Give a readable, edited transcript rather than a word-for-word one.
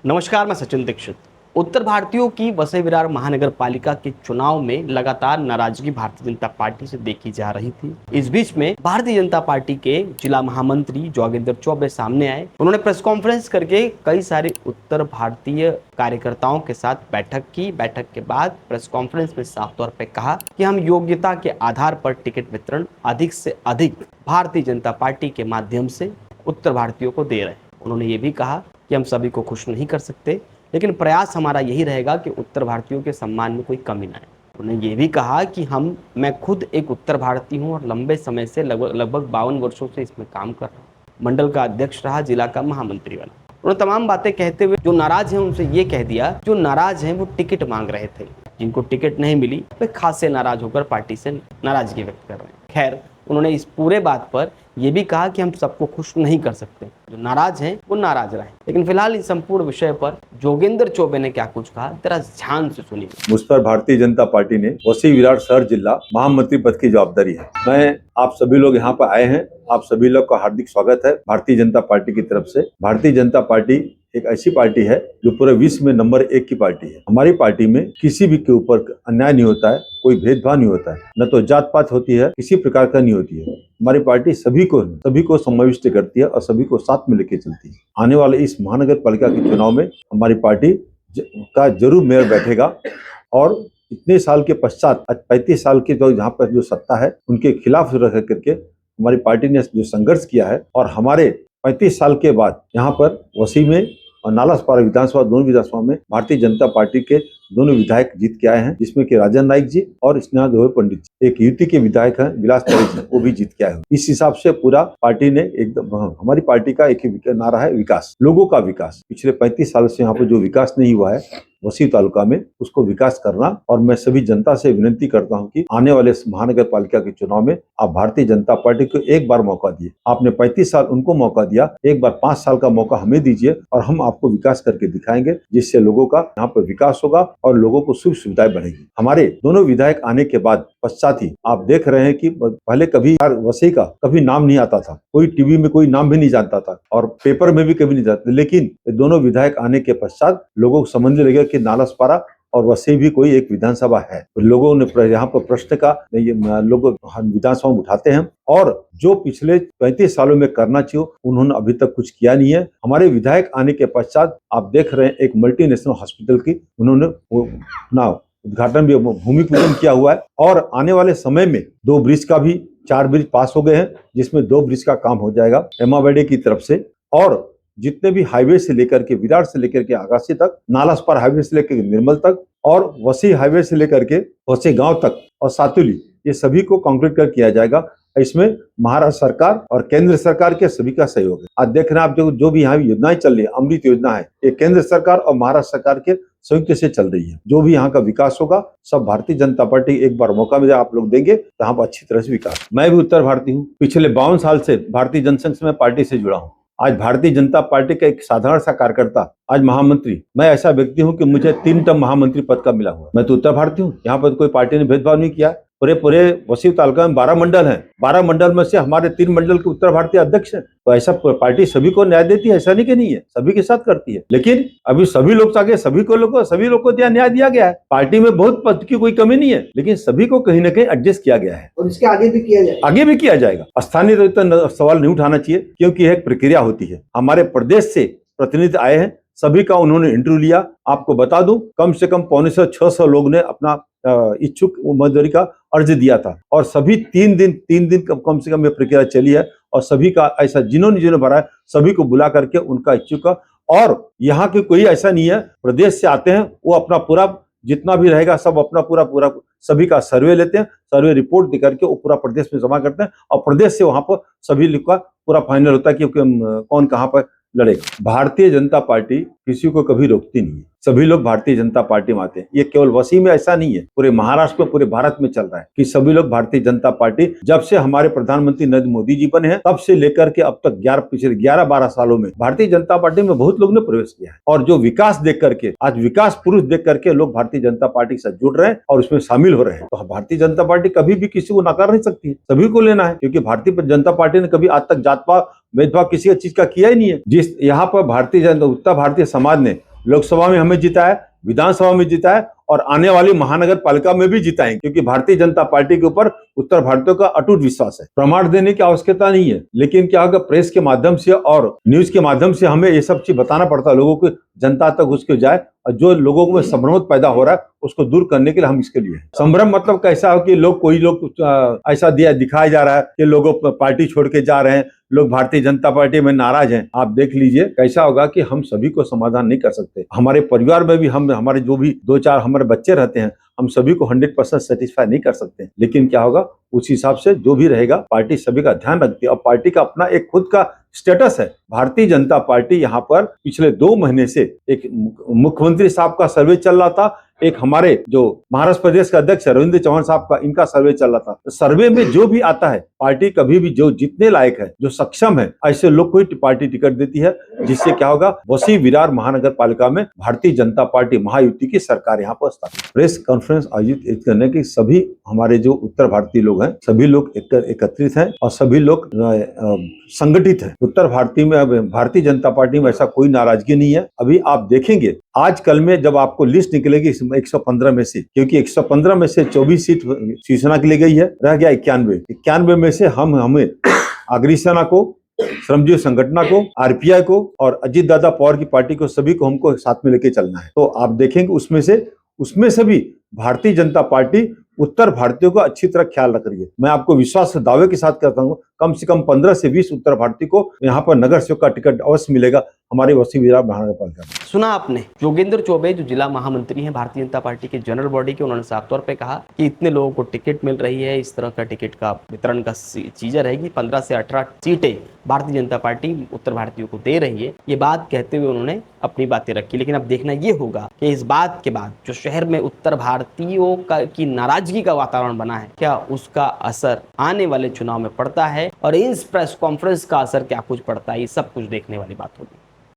नमस्कार, मैं सचिन दीक्षित। उत्तर भारतीयों की वसई विरार महानगर पालिका के चुनाव में लगातार नाराजगी भारतीय जनता पार्टी से देखी जा रही थी। इस बीच में भारतीय जनता पार्टी के जिला महामंत्री जोगेंद्र चौबे सामने आए। उन्होंने प्रेस कॉन्फ्रेंस करके कई सारे उत्तर भारतीय कार्यकर्ताओं के साथ बैठक की। बैठक के बाद प्रेस कॉन्फ्रेंस में साफ तौर पर कहा कि हम योग्यता के आधार पर टिकट वितरण अधिक से अधिक भारतीय जनता पार्टी के माध्यम से उत्तर भारतीयों को दे रहे हैं। उन्होंने ये भी कहा कि हम सभी को खुश नहीं कर सकते, लेकिन प्रयास हमारा यही रहेगा कि उत्तर भारतीयों के सम्मान में कोई कमी ना आए। उन्होंने ये भी कहा कि मैं खुद एक उत्तर भारतीय हूँ और लंबे समय से लगभग 52 वर्षों से इसमें काम कर रहा हूँ। मंडल का अध्यक्ष रहा, जिला का महामंत्री बना। उन्होंने तमाम बातें कहते हुए जो नाराज हैं उनसे ये कह दिया, जो नाराज हैं वो टिकट मांग रहे थे, जिनको टिकट नहीं मिली वे खासे नाराज होकर पार्टी से नाराजगी व्यक्त कर रहे हैं। खैर, उन्होंने इस पूरे बात पर यह भी कहा कि हम सबको खुश नहीं कर सकते, जो नाराज हैं वो नाराज रहे। लेकिन फिलहाल इस संपूर्ण विषय पर जोगेंद्र चौबे ने क्या कुछ कहा, जरा ध्यान से सुनिए। मुझ पर भारतीय जनता पार्टी ने वसई विरार शहर जिला महामंत्री पद की जवाबदारी है। मैं आप सभी लोग यहाँ पर आए हैं, आप सभी लोग का हार्दिक स्वागत है भारतीय जनता पार्टी की तरफ से। भारतीय जनता पार्टी एक ऐसी पार्टी है जो पूरे विश्व में नंबर 1 की पार्टी है। हमारी पार्टी में किसी भी के ऊपर अन्याय नहीं होता है, कोई भेदभाव नहीं होता है, न तो जात पात होती है, किसी प्रकार का नहीं होती है। हमारी पार्टी सभी को समाविष्ट करती है और सभी को साथ में लेके चलती है। आने वाले इस महानगर पालिका के चुनाव में हमारी पार्टी का जरूर मेयर बैठेगा और इतने साल के पश्चात 35 साल के जो यहाँ पर जो सत्ता है उनके खिलाफ रह करके हमारी पार्टी ने जो संघर्ष किया है और हमारे 35 साल के बाद यहाँ पर वसई में और नालासोपारा विधानसभा, दोनों विधानसभा में भारतीय जनता पार्टी के दोनों विधायक जीत के आए हैं, जिसमें कि राजन नाइक जी और स्नेहा दोहरे पंडित जी। एक युति के विधायक हैं विलास जी, वो भी जीत के आए हैं। इस हिसाब से पूरा पार्टी ने एकदम, हमारी पार्टी का एक ही नारा है, विकास, लोगों का विकास। पिछले 35 साल से यहाँ पर जो विकास नहीं हुआ है वसई तालुका में, उसको विकास करना। और मैं सभी जनता से विनती करता हूं कि आने वाले महानगर पालिका के चुनाव में आप भारतीय जनता पार्टी को एक बार मौका दिए। आपने 35 साल उनको मौका दिया, एक बार 5 साल का मौका हमें दीजिए और हम आपको विकास करके दिखाएंगे, जिससे लोगों का यहाँ पर विकास होगा और लोगों को सुख सुविधाएं बढ़ेगी। हमारे दोनों विधायक आने के बाद पश्चात ही आप देख रहे हैं कि पहले कभी वसई का कभी नाम नहीं आता था, कोई टीवी में कोई नाम भी नहीं जानता था और पेपर में भी कभी नहीं जाता, लेकिन दोनों विधायक आने के पश्चात लोगों को समझने लगे कि नालासोपारा और वसई भी कोई एक विधानसभा है। लोगों ने यहाँ पर प्रश्न का लोग विधानसभा में उठाते हैं और जो पिछले 35 सालों में करना चाहिए उन्होंने अभी तक कुछ किया नहीं है। हमारे विधायक आने के पश्चात आप देख रहे हैं एक मल्टीनेशनल हॉस्पिटल की उन्होंने उद्घाटन भी, भूमि पूजन किया हुआ है और आने वाले समय में 2 ब्रिज का भी 4 ब्रिज पास हो गए हैं, जिसमें 2 ब्रिज का काम हो जाएगा एमावेडे की तरफ से। और जितने भी हाईवे से लेकर के विरार से लेकर के आगासी तक, नालासोपारा हाईवे से लेकर के निर्मल तक और वसई हाईवे से लेकर के वसई गांव तक और सातुली, ये सभी को कंक्रीट कर किया जाएगा। इसमें महाराष्ट्र सरकार और केंद्र सरकार के सभी का सहयोग है। आज देख रहे हैं आप जो भी यहाँ योजनाएं चल रही है, अमृत योजना है, ये केंद्र सरकार और महाराष्ट्र सरकार के संयुक्त से चल रही है। जो भी यहाँ का विकास होगा सब भारतीय जनता पार्टी एक बार मौका मिले आप लोग देंगे तो यहाँ पर अच्छी तरह से विकास। मैं भी उत्तर भारतीय हूँ, पिछले 52 साल से भारतीय जनसंघ से मैं पार्टी से जुड़ा हूँ। आज भारतीय जनता पार्टी का एक साधारण सा कार्यकर्ता आज महामंत्री, मैं ऐसा व्यक्ति हूं कि मुझे 3 टर्म महामंत्री पद का मिला हुआ। मैं तो उत्तर भारतीय हूं, यहाँ पर कोई पार्टी ने भेदभाव नहीं किया। पूरे वसई तालुका में 12 मंडल हैं, 12 मंडल में से हमारे 3 मंडल के उत्तर भारतीय अध्यक्ष हैं। तो ऐसा पार्टी सभी को न्याय देती है, ऐसा नहीं कि नहीं है, सभी के साथ करती है। लेकिन अभी सभी लोग आगे सभी लोग को न्याय दिया गया है। पार्टी में बहुत पद की कोई कमी नहीं है, लेकिन सभी को कहीं ना कहीं एडजस्ट किया गया है और इसके आगे भी किया जाएगा। स्थानीय सवाल नहीं उठाना चाहिए क्योंकि यह एक प्रक्रिया होती है। हमारे प्रदेश से प्रतिनिधि आए हैं, सभी का उन्होंने इंटरव्यू लिया। आपको बता दूं कम से कम 550-600 लोग ने अपना इच्छुक उम्मीदवारी का अर्ज दिया था और सभी 3 दिन कम से कम ये प्रक्रिया चली है और सभी का ऐसा जिन्होंने भरा है सभी को बुला करके उनका इच्छुक का। और यहाँ के कोई ऐसा नहीं है, प्रदेश से आते हैं वो अपना पूरा जितना भी रहेगा सब अपना पूरा सभी का सर्वे लेते हैं, सर्वे रिपोर्ट दे करके वो पूरा प्रदेश में जमा करते हैं और प्रदेश से वहां पर सभी लोग का पूरा फाइनल होता है कि कौन कहाँ पर लड़ेगा। भारतीय जनता पार्टी किसी को कभी रोकती नहीं है, सभी लोग भारतीय जनता पार्टी में आते हैं। ये केवल वसई में ऐसा नहीं है, पूरे महाराष्ट्र में, पूरे भारत में चल रहा है कि सभी लोग भारतीय जनता पार्टी, जब से हमारे प्रधानमंत्री नरेंद्र मोदी जी बने हैं तब से लेकर के अब तक पिछले 11-12 सालों में भारतीय जनता पार्टी में बहुत लोग ने प्रवेश किया है और जो विकास देख करके, आज विकास पुरुष देख करके लोग भारतीय जनता पार्टी के साथ जुड़ रहे हैं और उसमें शामिल हो रहे हैं। तो भारतीय जनता पार्टी कभी भी किसी को नकार नहीं सकती है, सभी को लेना है, क्योंकि भारतीय जनता पार्टी ने कभी आज तक जात पात भेदभाव किसी चीज का किया ही नहीं है। जिस यहाँ पर भारतीय जनता उत्तर भारतीय समाज ने लोकसभा में हमें जिताया, विधानसभा में जिताया और आने वाली महानगर पालिका में भी जिताएंगे, क्योंकि भारतीय जनता पार्टी के ऊपर उत्तर भारतीयों का अटूट विश्वास है। प्रमाण देने की आवश्यकता नहीं है, लेकिन क्या होगा, प्रेस के माध्यम से और न्यूज के माध्यम से हमें ये सब चीज बताना पड़ता है लोगों को, जनता तक उसके जाए, और जो लोगों में संभ्रम पैदा हो रहा है उसको दूर करने के लिए हम इसके लिए हैं। संभ्रम मतलब कैसा हो कि कोई लोग ऐसा दिखाया जा रहा है कि लोगों पार्टी छोड़ के जा रहे हैं, लोग भारतीय जनता पार्टी में नाराज हैं। आप देख लीजिए कैसा होगा कि हम सभी को समाधान नहीं कर सकते। हमारे परिवार में भी हमारे जो भी 2-4 हमारे बच्चे रहते हैं, हम सभी को 100% सेटिस्फाई नहीं कर सकते, लेकिन क्या होगा उस हिसाब से जो भी रहेगा पार्टी सभी का ध्यान रखती है और पार्टी का अपना एक खुद का स्टेटस है। भारतीय जनता पार्टी यहाँ पर पिछले 2 महीने से एक मुख्यमंत्री साहब का सर्वे चल रहा था, एक हमारे जो महाराष्ट्र प्रदेश का अध्यक्ष रविंद्र चौहान साहब का इनका सर्वे चल रहा था। तो सर्वे में जो भी आता है पार्टी कभी भी जो जितने लायक है, जो सक्षम है, ऐसे लोग को ही पार्टी टिकट देती है, जिससे क्या होगा वसी विरार महानगर पालिका में भारतीय जनता पार्टी महायुति की सरकार यहाँ पर स्थापित। प्रेस कॉन्फ्रेंस आयोजित करने की सभी हमारे जो उत्तर भारतीय लोग हैं, सभी लोग एकत्रित हैं और सभी लोग संगठित हैं। उत्तर भारतीय में भारतीय जनता पार्टी में ऐसा कोई नाराजगी नहीं है। अभी आप देखेंगे आज कल में जब आपको लिस्ट निकलेगी 115 में से, क्योंकि 115 में से 24 सीट शिवसेना के लिए गई है, रह गया 91 में से हमें अग्निसेना को, श्रमजीवी संगठन को, आरपीआई को और अजीत दादा पवार की पार्टी को, सभी को हमको साथ में लेके चलना है। तो आप देखेंगे उसमें से भी भारतीय जनता पार्टी उत्तर भारतीयों का अच्छी तरह ख्याल रख रही है। मैं आपको विश्वास से दावे के साथ कहता हूँ कम से कम 15 से 20 उत्तर भारतीय को यहाँ पर नगर सेवक का टिकट अवश्य मिलेगा हमारे वसी विरार महानगर पालिका में। सुना आपने योगेंद्र चौबे जो जिला महामंत्री हैं भारतीय जनता पार्टी के जनरल बॉडी के, उन्होंने साफ तौर पे कहा कि इतने लोगों को टिकट मिल रही है, इस तरह का टिकट का वितरण का चीजें रहेगी, 15 से 18 सीटें भारतीय जनता पार्टी उत्तर भारतीयों को दे रही है। ये बात कहते हुए उन्होंने अपनी बातें रखी। लेकिन अब देखना ये होगा कि इस बात के बाद जो शहर में उत्तर भारतीयों की नाराजगी का वातावरण बना है, क्या उसका असर आने वाले चुनाव में पड़ता है और इस प्रेस कॉन्फ्रेंस का असर क्या कुछ पड़ता है, ये सब कुछ देखने वाली बात होगी।